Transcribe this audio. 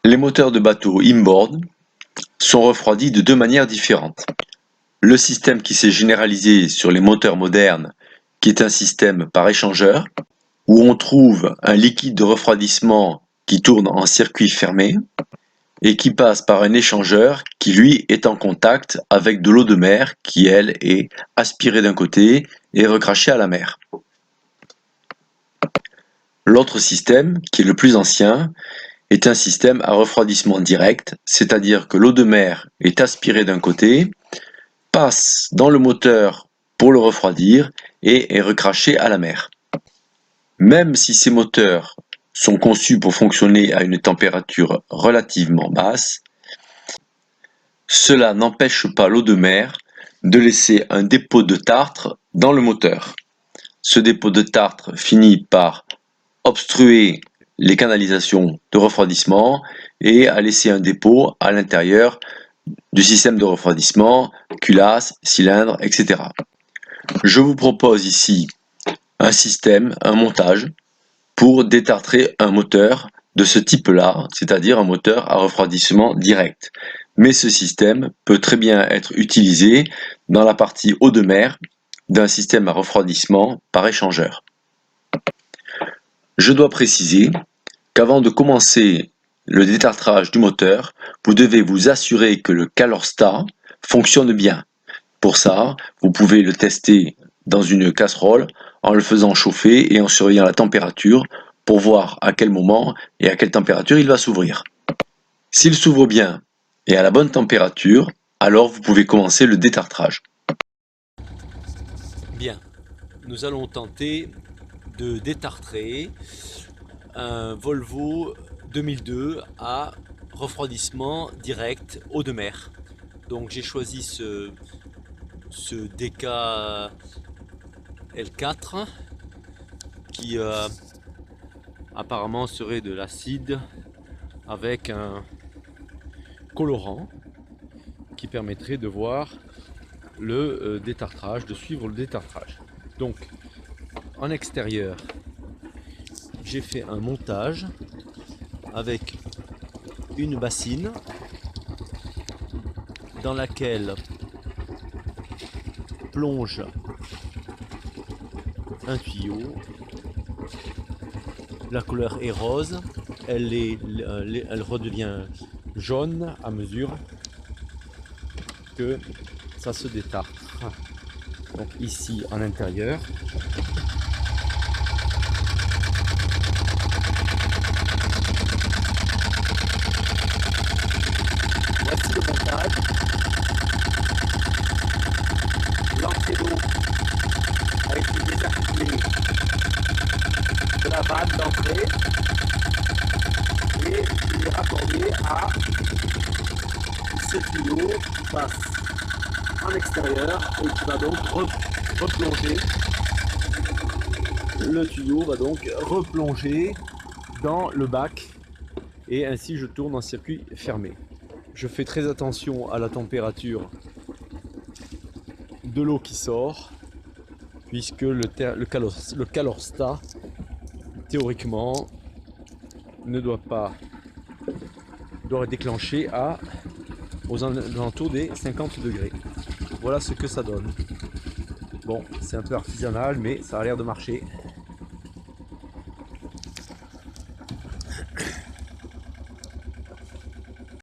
Les moteurs de bateaux inboard sont refroidis de deux manières différentes. Le système qui s'est généralisé sur les moteurs modernes, qui est un système par échangeur, où on trouve un liquide de refroidissement qui tourne en circuit fermé et qui passe par un échangeur qui lui est en contact avec de l'eau de mer qui elle est aspirée d'un côté et recrachée à la mer. L'autre système, qui est le plus ancien, est un système à refroidissement direct, c'est-à-dire que l'eau de mer est aspirée d'un côté, passe dans le moteur pour le refroidir et est recrachée à la mer. Même si ces moteurs sont conçus pour fonctionner à une température relativement basse, cela n'empêche pas l'eau de mer de laisser un dépôt de tartre dans le moteur. Ce dépôt de tartre finit par obstruer les canalisations de refroidissement et à laisser un dépôt à l'intérieur du système de refroidissement, culasse, cylindre, etc. Je vous propose ici un système, un montage pour détartrer un moteur de ce type-là, c'est-à-dire un moteur à refroidissement direct. Mais ce système peut très bien être utilisé dans la partie eau de mer d'un système à refroidissement par échangeur. Je dois préciser qu'avant de commencer le détartrage du moteur, vous devez vous assurer que le calorsta fonctionne bien. Pour ça, vous pouvez le tester dans une casserole en le faisant chauffer et en surveillant la température pour voir à quel moment et à quelle température il va s'ouvrir. S'il s'ouvre bien et à la bonne température, alors vous pouvez commencer le détartrage. Bien, nous allons tenter de détartrer un Volvo 2002 à refroidissement direct eau de mer. Donc j'ai choisi ce DK L4 qui apparemment serait de l'acide avec un colorant qui permettrait de voir le détartrage, de suivre le détartrage. Donc en extérieur, j'ai fait un montage avec une bassine dans laquelle plonge un tuyau. La couleur est rose, elle redevient jaune à mesure que ça se détartre. Donc ici en intérieur, voici le montage. L'entrée d'eau a été désarticulée de la vanne d'entrée et il est raccordé à ce tuyau qui passe en extérieur et qui va donc replonger. Le tuyau va donc replonger dans le bac et ainsi je tourne en circuit fermé. Je fais très attention à la température de l'eau qui sort puisque le calorsta théoriquement doit déclencher aux alentours des 50 degrés. Voilà ce que ça donne. Bon, c'est un peu artisanal, mais ça a l'air de marcher.